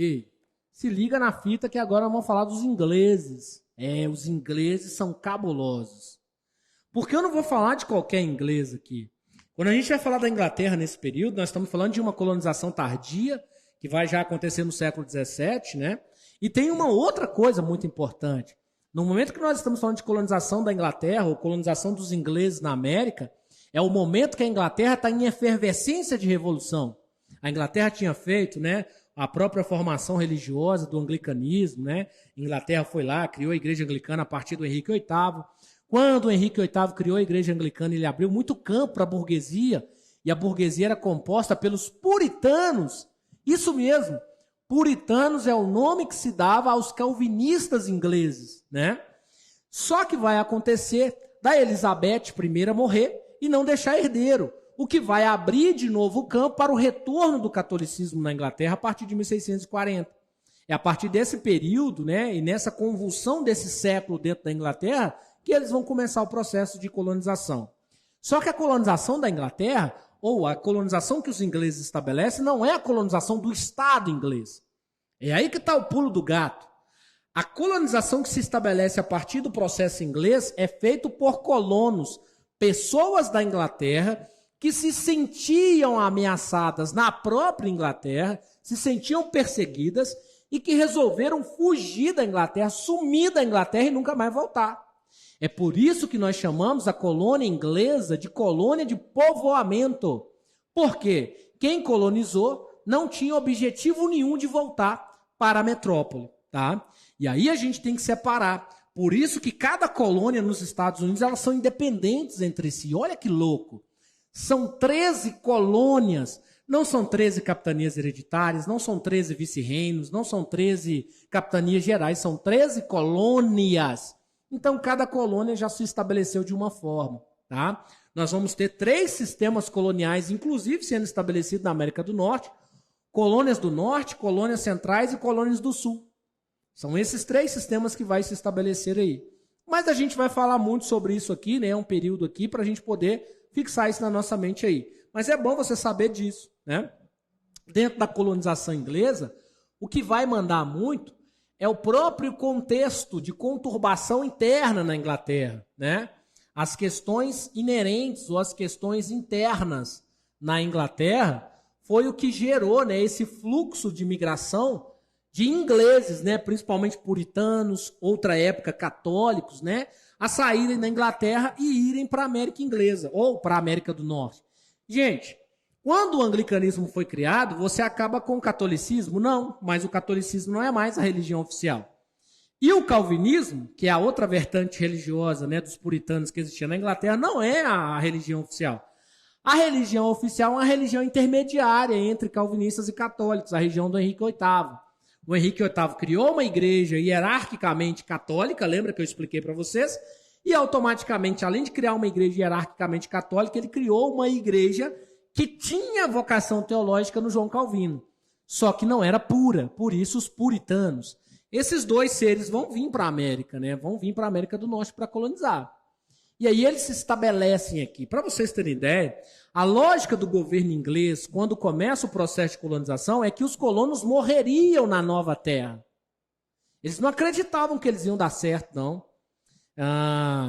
Ei, se liga na fita que agora vamos falar dos ingleses. Os ingleses são cabulosos. Porque eu não vou falar de qualquer inglês aqui. Quando a gente vai falar da Inglaterra nesse período, nós estamos falando de uma colonização tardia, que vai já acontecer no século XVII, né? E tem uma outra coisa muito importante. No momento que nós estamos falando de colonização da Inglaterra, ou colonização dos ingleses na América, é o momento que a Inglaterra está em efervescência de revolução. A Inglaterra tinha feito, né, a própria formação religiosa do anglicanismo, né? A Inglaterra foi lá, criou a igreja anglicana a partir do Henrique VIII. Quando o Henrique VIII criou a igreja anglicana, ele abriu muito campo para a burguesia, e a burguesia era composta pelos puritanos. Isso mesmo, puritanos é o nome que se dava aos calvinistas ingleses, né? Só que vai acontecer da Elizabeth I morrer e não deixar herdeiro, o que vai abrir de novo o campo para o retorno do catolicismo na Inglaterra a partir de 1640. É a partir desse período, né, e nessa convulsão desse século dentro da Inglaterra, que eles vão começar o processo de colonização. Só que a colonização da Inglaterra, ou a colonização que os ingleses estabelecem, não é a colonização do Estado inglês. É aí que está o pulo do gato. A colonização que se estabelece a partir do processo inglês é feito por colonos, pessoas da Inglaterra que se sentiam ameaçadas na própria Inglaterra, se sentiam perseguidas e que resolveram fugir da Inglaterra, sumir da Inglaterra e nunca mais voltar. É por isso que nós chamamos a colônia inglesa de colônia de povoamento. Porque quem colonizou não tinha objetivo nenhum de voltar para a metrópole, tá? E aí a gente tem que separar. Por isso que cada colônia nos Estados Unidos, elas são independentes entre si. Olha que louco. São 13 colônias. Não são 13 capitanias hereditárias, não são 13 vice-reinos, não são 13 capitanias gerais, são 13 colônias. Então, cada colônia já se estabeleceu de uma forma, tá? Nós vamos ter 3 sistemas coloniais, inclusive sendo estabelecidos na América do Norte, colônias do Norte, colônias centrais e colônias do Sul. São esses 3 sistemas que vai se estabelecer aí. Mas a gente vai falar muito sobre isso aqui, né? Um período aqui para a gente poder fixar isso na nossa mente aí. Mas é bom você saber disso, né? Dentro da colonização inglesa, o que vai mandar muito é o próprio contexto de conturbação interna na Inglaterra, né? As questões inerentes ou as questões internas na Inglaterra foi o que gerou, né, esse fluxo de migração de ingleses, né, principalmente puritanos, outra época católicos, né, a saírem da Inglaterra e irem para a América inglesa ou para a América do Norte. Gente, quando o anglicanismo foi criado, você acaba com o catolicismo? Não, mas o catolicismo não é mais a religião oficial. E o calvinismo, que é a outra vertente religiosa, né, dos puritanos que existia na Inglaterra, não é a religião oficial. A religião oficial é uma religião intermediária entre calvinistas e católicos, a religião do Henrique VIII. O Henrique VIII criou uma igreja hierarquicamente católica, lembra que eu expliquei para vocês? E automaticamente, além de criar uma igreja hierarquicamente católica, ele criou uma igreja que tinha vocação teológica no João Calvino, só que não era pura, por isso os puritanos. Esses 2 seres vão vir para a América, né? Vão vir para a América do Norte para colonizar. E aí eles se estabelecem aqui. Para vocês terem ideia, a lógica do governo inglês, quando começa o processo de colonização, é que os colonos morreriam na nova terra. Eles não acreditavam que eles iam dar certo, não.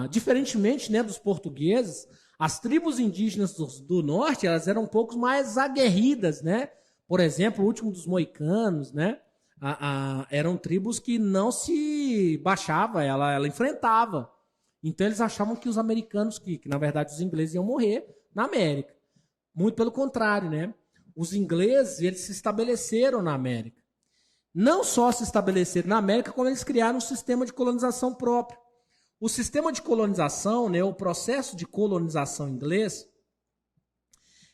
Diferentemente, né, dos portugueses, as tribos indígenas do norte, elas eram um pouco mais aguerridas, né? Por exemplo, o último dos moicanos, né? Eram tribos que não se baixava, ela enfrentava. Então eles achavam que os americanos, que na verdade os ingleses iam morrer na América. Muito pelo contrário, né? Os ingleses, eles se estabeleceram na América. Não só se estabeleceram na América, como eles criaram um sistema de colonização próprio. O sistema de colonização, né, o processo de colonização inglês,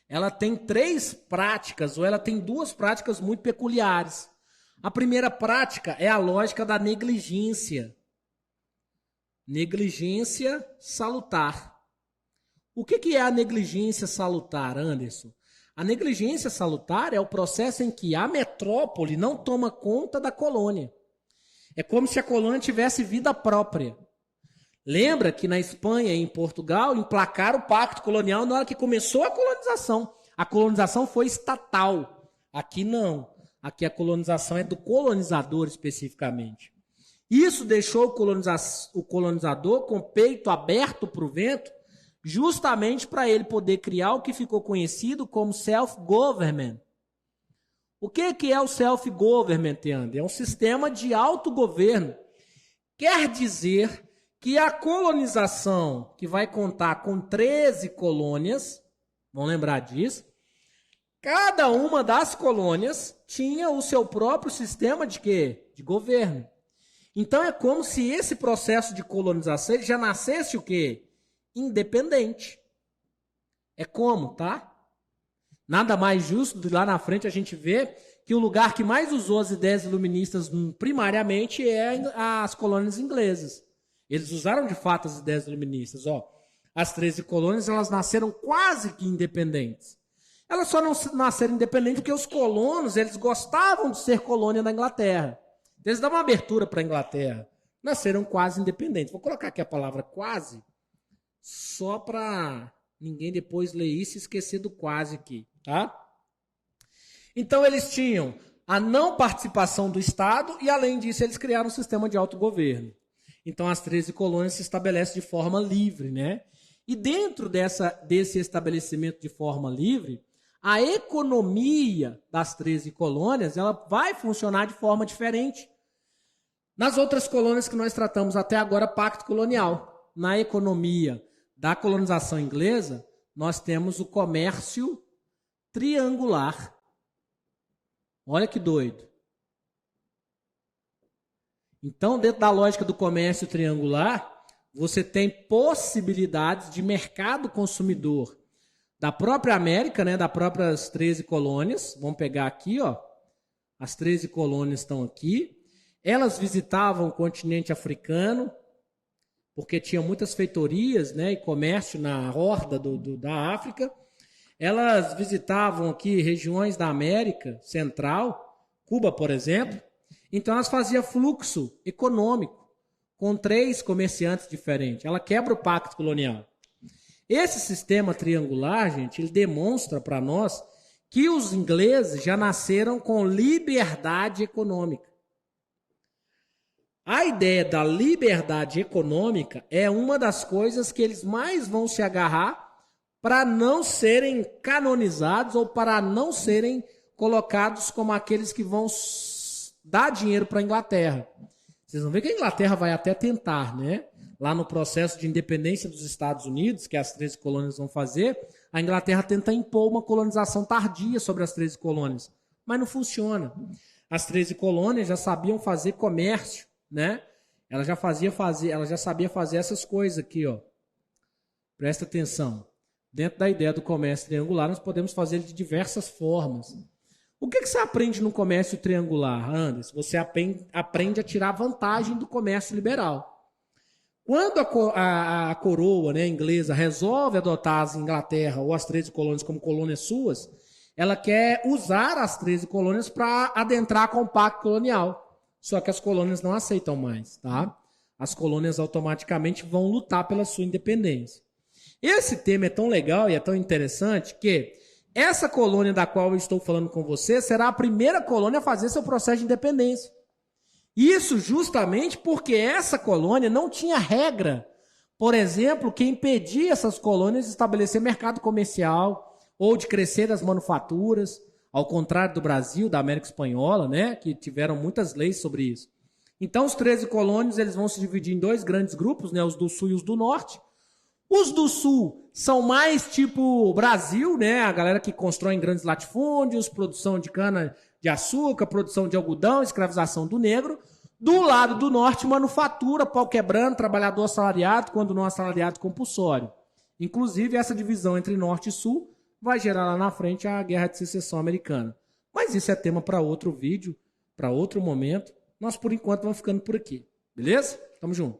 ela tem 3 práticas, ou ela tem 2 práticas muito peculiares. A primeira prática é a lógica da negligência. Negligência salutar. O que é a negligência salutar, Anderson? A negligência salutar é o processo em que a metrópole não toma conta da colônia. É como se a colônia tivesse vida própria. Lembra que na Espanha e em Portugal emplacaram o pacto colonial na hora que começou a colonização. A colonização foi estatal. Aqui não. Aqui a colonização é do colonizador especificamente. Isso deixou o colonizador com o peito aberto para o vento, justamente para ele poder criar o que ficou conhecido como self-government. O que é o self-government, André? É um sistema de autogoverno. Quer dizer que a colonização, que vai contar com 13 colônias, vão lembrar disso, cada uma das colônias tinha o seu próprio sistema de quê? De governo. Então é como se esse processo de colonização ele já nascesse o quê? Independente. É como, tá? Nada mais justo de lá na frente a gente ver que o lugar que mais usou as ideias iluministas primariamente é as colônias inglesas. Eles usaram de fato as ideias iluministas. Ó, as 13 colônias elas nasceram quase que independentes. Elas só não nasceram independentes porque os colonos eles gostavam de ser colônia da Inglaterra. Eles davam uma abertura para a Inglaterra. Nasceram quase independentes. Vou colocar aqui a palavra quase, só para ninguém depois ler isso e esquecer do quase aqui, tá? Então eles tinham a não participação do Estado e, além disso, eles criaram um sistema de autogoverno. Então as 13 colônias se estabelecem de forma livre, né? E dentro desse estabelecimento de forma livre, a economia das 13 colônias ela vai funcionar de forma diferente. Nas outras colônias que nós tratamos até agora, pacto colonial. Na economia da colonização inglesa, nós temos o comércio triangular. Olha que doido. Então, dentro da lógica do comércio triangular, você tem possibilidades de mercado consumidor da própria América, né, das próprias 13 colônias. Vamos pegar aqui, ó. As 13 colônias estão aqui. Elas visitavam o continente africano, porque tinha muitas feitorias, né, e comércio na horda da África. Elas visitavam aqui regiões da América Central, Cuba, por exemplo. Então, elas faziam fluxo econômico com 3 comerciantes diferentes. Ela quebra o pacto colonial. Esse sistema triangular, gente, ele demonstra para nós que os ingleses já nasceram com liberdade econômica. A ideia da liberdade econômica é uma das coisas que eles mais vão se agarrar para não serem canonizados ou para não serem colocados como aqueles que vão dar dinheiro para a Inglaterra. Vocês vão ver que a Inglaterra vai até tentar, né? Lá no processo de independência dos Estados Unidos, que as 13 colônias vão fazer, a Inglaterra tenta impor uma colonização tardia sobre as 13 colônias, mas não funciona. As 13 colônias já sabiam fazer comércio, né? Ela já sabia fazer essas coisas aqui, ó. Presta atenção. Dentro da ideia do comércio triangular, nós podemos fazer ele de diversas formas. O que você aprende no comércio triangular, Anderson? Você aprende a tirar vantagem do comércio liberal. Quando a coroa, né, inglesa resolve adotar as Inglaterra ou as 13 colônias como colônias suas, ela quer usar as 13 colônias para adentrar com o pacto colonial. Só que as colônias não aceitam mais, tá? As colônias automaticamente vão lutar pela sua independência. Esse tema é tão legal e é tão interessante que essa colônia da qual eu estou falando com você será a primeira colônia a fazer seu processo de independência. Isso justamente porque essa colônia não tinha regra, por exemplo, que impedia essas colônias de estabelecer mercado comercial ou de crescer as manufaturas, ao contrário do Brasil, da América Espanhola, né, que tiveram muitas leis sobre isso. Então, os 13 colônias eles vão se dividir em 2 grandes grupos, né, os do Sul e os do Norte. Os do Sul são mais tipo Brasil, né, a galera que constrói em grandes latifúndios, produção de cana-de-açúcar, produção de algodão, escravização do negro. Do lado do Norte, manufatura, pau quebrando, trabalhador assalariado, quando não assalariado compulsório. Inclusive, essa divisão entre Norte e Sul vai gerar lá na frente a Guerra de Secessão Americana. Mas isso é tema para outro vídeo, para outro momento. Nós, por enquanto, vamos ficando por aqui. Beleza? Tamo junto.